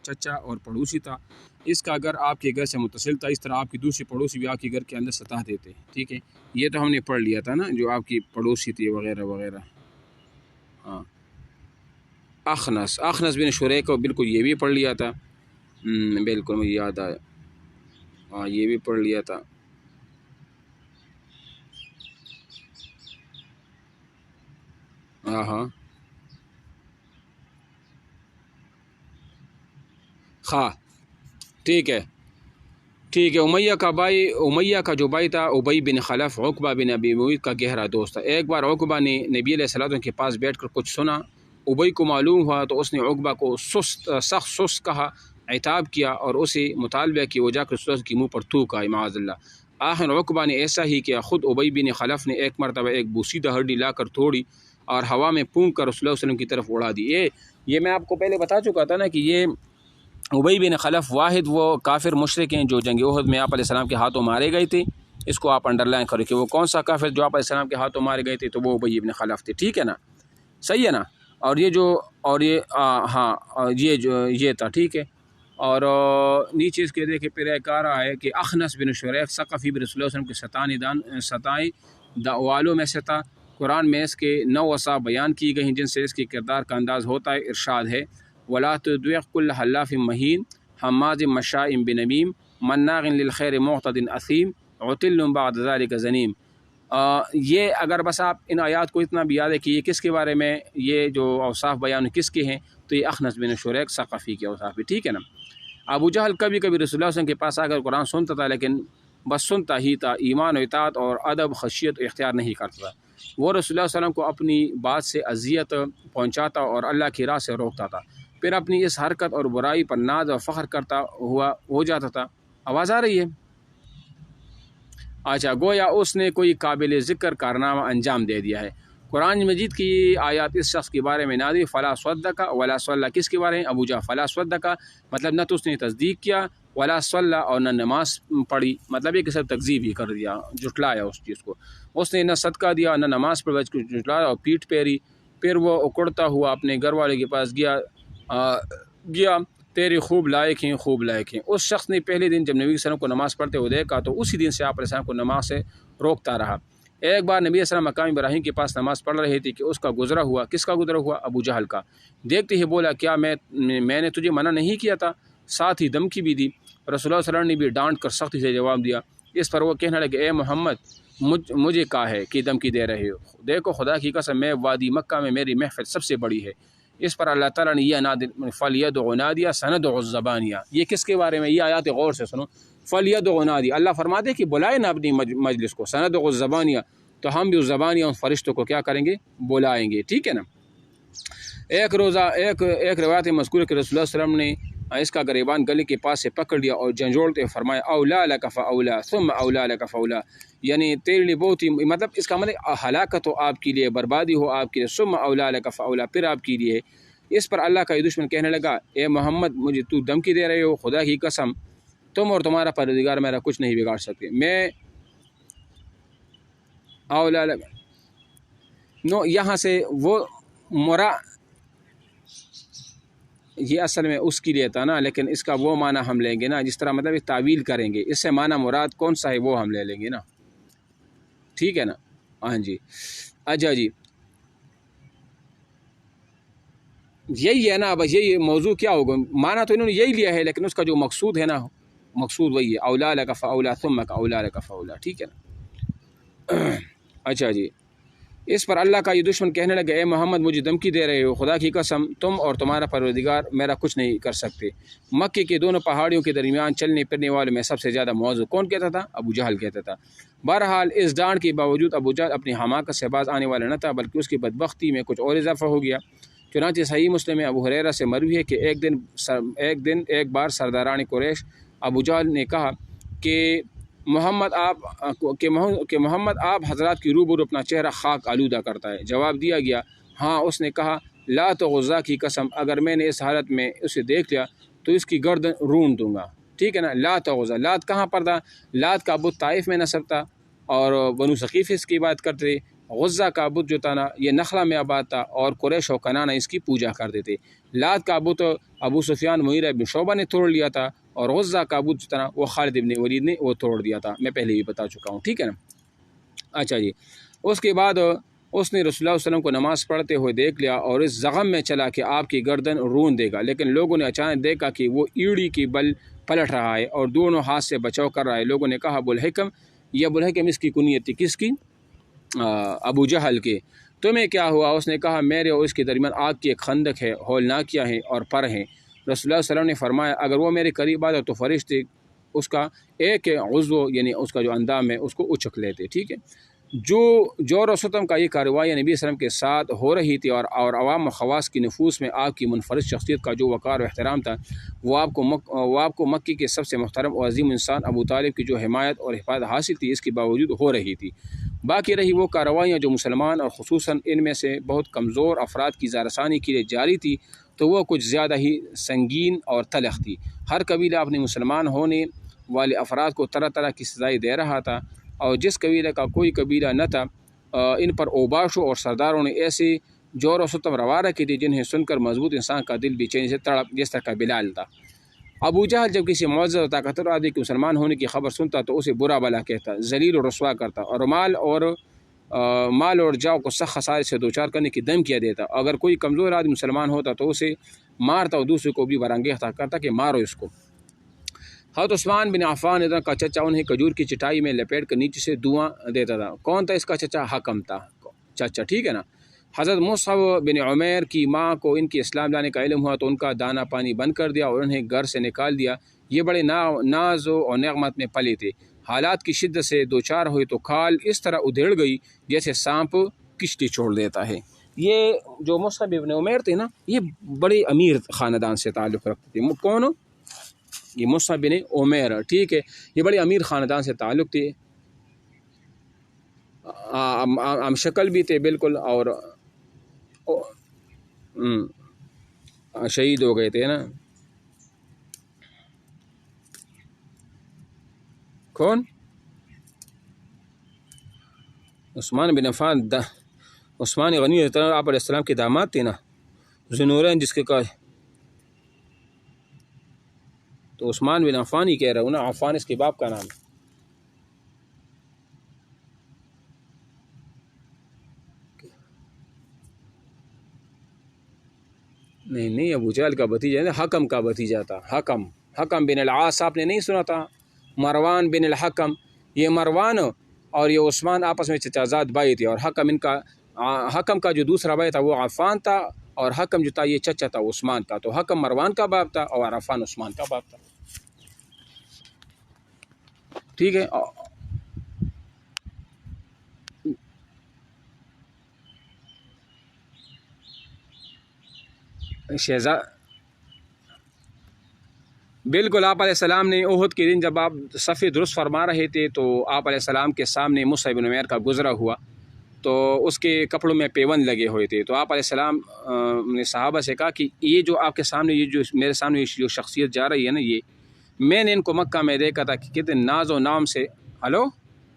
چچا اور پڑوسی تھا، اس کا گھر آپ کے گھر سے متصل تھا، اس طرح آپ کی دوسری پڑوسی بھی آپ کے گھر کے اندر سطح دیتے، ٹھیک ہے، یہ تو ہم نے پڑھ لیا تھا نا، جو آپ کی پڑوسی تھی وغیرہ وغیرہ. ہاں اخنس بن شریک کو بالکل یہ بھی پڑھ لیا تھا، بالکل مجھے یاد آیا، ہاں یہ بھی پڑھ لیا تھا. ہاں خواہ ٹھیک ہے. امیہ کا جو بھائی تھا ابی بن خلف، عقبہ بن ابی معیط کا گہرا دوست تھا. ایک بار عقبہ نے نبی علیہ السلام کے پاس بیٹھ کر کچھ سنا، ابی کو معلوم ہوا تو اس نے عقبہ کو سخت سست کہا، عتاب کیا اور اسے مطالبہ کی وہ جا کر رسول اللہ کے منہ پر تھوکا، معاذ اللہ. آخر عقبہ نے ایسا ہی کیا، خود ابی بن خلف نے ایک مرتبہ ایک بوسیدہ ہڈی لا کر توڑی اور ہوا میں پونک کر رسول اللہ علیہ وسلم کی طرف اڑا دی. یہ میں آپ کو پہلے بتا چکا تھا نا کہ یہ ابی بن خلف واحد وہ کافر مشرک ہیں جو جنگ احد میں آپ علیہ السلام کے ہاتھوں مارے گئے تھے. اس کو آپ انڈر لائن کرو کہ وہ کون سا کافر جو آپ علیہ السلام کے ہاتھوں مارے گئے تھے، تو وہ ابی بن خلف تھے، ٹھیک ہے نا، صحیح ہے نا. اور یہ تھا، ٹھیک ہے. اور نیچے اس کے دیکھے پھر ایک آ رہا ہے کہ اخنس بن شریف ثقفی بھی رسول اللہ علیہ وسلم کے ستائیں والوں میں سے تھا. قرآن میں اس کے 9 اوصاف بیان کی گئی ہیں جن سے اس کے کردار کا انداز ہوتا ہے. ارشاد ہے وَلَا تُطِعْ كُلَّ حَلَّافٍ مَّهِينٍ حَمَّازٍ مَّشَّاءٍ بِنَمِيمٍ مَّنَّاعٍ لِّلْخَيْرِ مُعْتَدٍ أَثِيمٍ عُتُلٍّ بَعْدَ ذَلِكَ زَنِيمٍ. یہ اگر بس آپ ان آیات کو اتنا بھی یاد ہے کہ یہ کس کے بارے میں، یہ جو اوصاف بیان کس کے ہیں، تو یہ اخنس بن شریک ثقفی کے اوصاف ہے، ٹھیک ہے نا. ابو جہل کبھی کبھی رسول اللہ صلی اللہ علیہ وسلم کے پاس آ کر قرآن سنتا تھا، لیکن بس سنتا ہی تھا، ایمان و اطاعت اور ادب خشیت اختیار نہیں کرتا تھا. وہ رسول اللہ صلی اللہ علیہ وسلم کو اپنی بات سے اذیت پہنچاتا اور اللہ کی راہ سے روکتا تھا، پھر اپنی اس حرکت اور برائی پر ناز اور فخر کرتا ہوا ہو جاتا تھا. آواز آ رہی ہے؟ اچھا، گویا اس نے کوئی قابل ذکر کارنامہ انجام دے دیا ہے. قرآن مجید کی آیات اس شخص کے بارے میں نازل فلا صدق ولا صلی، کس کے بارے میں؟ ابو جہل. فلا صدق مطلب نہ تو اس نے تصدیق کیا، ولا صلی اور نہ نماز پڑھی، مطلب یہ کہ سب تکذیب ہی کر دیا، جھٹلایا اس چیز کو. اس نے نہ صدقہ دیا نہ نماز پڑھی، جھٹلایا اور پیٹ پھیری. پھر وہ اکڑتا ہوا اپنے گھر والے کے پاس گیا تیرے خوب لائق ہیں، خوب لائق ہیں. اس شخص نے پہلے دن جب نبی صلی اللہ علیہ وسلم کو نماز پڑھتے ہوئے دیکھا تو اسی دن سے آپ علیہ السلام کو نماز سے روکتا رہا. ایک بار نبی صلی اللہ علیہ وسلم مقام ابراہیم کے پاس نماز پڑھ رہے تھے کہ اس کا گزرا ہوا. کس کا گزرا ہوا؟ ابو جہل کا. دیکھتے ہی بولا کیا میں نے تجھے منع نہیں کیا تھا؟ ساتھ ہی دھمکی بھی دی. رسول اللہ صلی اللہ علیہ وسلم نے بھی ڈانٹ کر سختی سے جواب دیا. اس پر وہ کہنے لگے اے محمد مجھے کہا ہے کہ دھمکی دے رہے ہو؟ دیکھو خدا کی قسم میں وادی مکہ میں میری محفل سب سے بڑی ہے. اس پر اللہ تعالیٰ نے یہ نادر فَلْيَدْعُ نَادِيَهُ سَنَدْعُ الزَّبَانِيَةَ. یہ کس کے بارے میں؟ یہ آیات غور سے سنو. فَلْيَدْعُ نَادِيَهُ، اللہ فرماتے کہ بلائے نا اپنی مجلس کو. سَنَدْعُ الزَّبَانِيَةَ، تو ہم بھی اس زبانیہ اور فرشتوں کو کیا کریں گے؟ بلائیں گے، ٹھیک ہے نا. ایک روایت مذکور ہے کہ رسول اللہ صلی اللہ علیہ وسلم نے اس کا گریبان گلے کے پاس سے پکڑ لیا اور جھنجھوڑتے فرمایا اولا لک فاولا ثم اولا لک فاولا، یعنی تیرے لیے بہت ہی، مطلب اس کا مطلب ہلاکت ہو آپ کے لیے، بربادی ہو آپ کے لیے، ثم اولا لک فاولا، پھر آپ کے لیے. اس پر اللہ کا یہ دشمن کہنے لگا اے محمد مجھے تو دھمکی دے رہے ہو، خدا کی قسم تم اور تمہارا پروردگار میرا کچھ نہیں بگاڑ سکتے. میں اولا لک نو، یہاں سے وہ یہ اصل میں اس کے لیے تھا نا، لیکن اس کا وہ معنی ہم لیں گے نا، جس طرح مطلب تعویل کریں گے، اس سے معنی مراد کون سا ہے وہ ہم لے لیں گے نا، ٹھیک ہے نا. ہاں جی، اچھا جی، یہی ہے نا. بس یہی موضوع کیا ہوگا، معنی تو انہوں نے یہی لیا ہے، لیکن اس کا جو مقصود ہے نا، مقصود وہی ہے اولا لک فاولا ثم اولا لک فاولا، ٹھیک ہے نا. اچھا جی، اس پر اللہ کا یہ دشمن کہنے لگا اے محمد مجھے دھمکی دے رہے ہو، خدا کی قسم تم اور تمہارا پروردگار میرا کچھ نہیں کر سکتے. مکے کے دونوں پہاڑیوں کے درمیان چلنے پھرنے والوں میں سب سے زیادہ موضوع کون کہتا تھا؟ ابو جہل کہتا تھا. بہرحال اس ڈانٹ کے باوجود ابو جہل اپنی حماقت سے باز آنے والا نہ تھا، بلکہ اس کی بدبختی میں کچھ اور اضافہ ہو گیا. چنانچہ صحیح مسلم میں ابو ہریرہ سے مروی ہے کہ ایک بار سرداران قریش ابو جہل نے کہا کہ محمد آپ حضرات کی روبرو اپنا چہرہ خاک آلودہ کرتا ہے. جواب دیا گیا ہاں. اس نے کہا لات و عزیٰ کی قسم اگر میں نے اس حالت میں اسے دیکھ لیا تو اس کی گردن رون دوں گا، ٹھیک ہے نا. لات و عزیٰ، لات کہاں پر تھا؟ لات کا بت طائف میں نصب تھا اور بنو ثقیف اس کی بات کرتے تھے. غزہ کا بت جو تھا نا یہ نخلا میں آباد تھا اور قریش و کنانہ اس کی پوجا کرتے تھے. لات کا بت ابو سفیان مغیرہ بن شعبہ نے توڑ لیا تھا، اور غزہ کا ابو جو تھا وہ خالد بن ولید نے وہ توڑ دیا تھا، میں پہلے ہی بتا چکا ہوں، ٹھیک ہے نا۔ اچھا جی، اس کے بعد اس نے رسول اللہ صلی اللہ علیہ وسلم کو نماز پڑھتے ہوئے دیکھ لیا اور اس زغم میں چلا کہ آپ کی گردن رون دے گا، لیکن لوگوں نے اچانک دیکھا کہ وہ ایڑی کی بل پلٹ رہا ہے اور دونوں ہاتھ سے بچاؤ کر رہا ہے۔ لوگوں نے کہا ابو الحکم، یہ ابو الحکم اس کی کنیت تھی، کس کی؟ ابو جہل کے۔ تمہیں کیا ہوا؟ اس نے کہا میرے اور اس کے درمیان آگ کی ایک خندق ہے، ہولناکیاں ہیں اور پر ہیں۔ رسول اللہ صلی اللہ علیہ وسلم نے فرمایا اگر وہ میرے قریب آتا تو فرشتے اس کا ایک عضو یعنی اس کا جو اندام ہے اس کو اچک لیتے، ٹھیک ہے۔ جو جور و ستم کا یہ کارروائی نبی صلی اللہ علیہ وسلم کے ساتھ ہو رہی تھی اور عوام و خواص کی نفوس میں آپ کی منفرد شخصیت کا جو وقار و احترام تھا، وہ آپ کو مکی کے سب سے محترم و عظیم انسان ابو طالب کی جو حمایت اور حفاظت حاصل تھی اس کے باوجود ہو رہی تھی۔ باقی رہی وہ کارروائیاں جو مسلمان اور خصوصاً ان میں سے بہت کمزور افراد کی زارثانی کے لیے جاری تھی، تو وہ کچھ زیادہ ہی سنگین اور تلخ تھی۔ ہر قبیلہ اپنے مسلمان ہونے والے افراد کو طرح طرح کی سزائیں دے رہا تھا، اور جس قبیلے کا کوئی قبیلہ نہ تھا ان پر اوباشوں اور سرداروں نے ایسے جور و ستم روا رکھی تھی جنہیں سن کر مضبوط انسان کا دل بے چینی سے تڑپ، جس طرح کا بلال تھا۔ ابو جہل جب کسی معزز اور طاقتور آدمی کے مسلمان ہونے کی خبر سنتا تو اسے برا بلا کہتا، ذلیل و رسوا کرتا، اور مال اور جاؤ کو سخت خسارے سے دوچار کرنے کی دھمکیاں دیتا۔ اگر کوئی کمزور آدمی مسلمان ہوتا تو اسے مارتا اور دوسرے کو بھی برانگیختہ کرتا کہ مارو اس کو۔ حضرت عثمان بن عفان کا چچا انہیں کھجور کی چٹائی میں لپیٹ کر نیچے سے دھواں دیتا تھا۔ کون تھا اس کا چچا؟ حکم تھا چچا، ٹھیک ہے نا۔ حضرت مصعب بن عمیر کی ماں کو ان کی اسلام لانے کا علم ہوا تو ان کا دانا پانی بند کر دیا اور انہیں گھر سے نکال دیا۔ یہ بڑے ناز و نعمت میں پلے تھے۔ حالات کی شدت سے دوچار ہوئے تو کھال اس طرح ادھیڑ گئی جیسے سانپ کشتی چھوڑ دیتا ہے۔ یہ جو مصعب بن عمیر تھے نا، یہ بڑے امیر خاندان سے تعلق رکھتے تھے۔ کون؟ یہ مصعب بن عمیر، ٹھیک ہے، یہ بڑے امیر خاندان سے تعلق تھے، شکل بھی تھے بالکل، اور شہید ہو گئے تھے نا۔ کون؟ عثمان بن عفان، عثمان غنی آپ علیہ السلام کے داماد تھے نا، ذوالنورین جس کے کا، تو عثمان بن عفان ہی کہہ رہا ہوں نا، عفان اس کے باپ کا نام ہے۔ نہیں، ابو جہل کا بھتیجا ہے، حکم کا بھتیجا تھا، حکم بن العاص، آپ نے نہیں سنا تھا؟ مروان بن الحکم، یہ مروان اور یہ عثمان آپس میں چچازاد بھائی تھے، اور حکم کا جو دوسرا بھائی تھا وہ عفان تھا، اور حکم جو تھا یہ چچا تھا عثمان تھا، تو حکم مروان کا باپ تھا اور عفان عثمان کا باپ تھا، ٹھیک ہے۔ بالکل، آپ علیہ السلام نے احد کے دن جب آپ صفِ درست فرما رہے تھے تو آپ علیہ السلام کے سامنے مصعب بن عمیر کا گزرا ہوا، تو اس کے کپڑوں میں پیوند لگے ہوئے تھے، تو آپ علیہ السلام نے صحابہ سے کہا کہ یہ جو آپ کے سامنے، یہ جو میرے سامنے جو شخصیت جا رہی ہے نا، یہ میں نے ان کو مکہ میں دیکھا تھا کہ کتنے ناز و نام سے، ہلو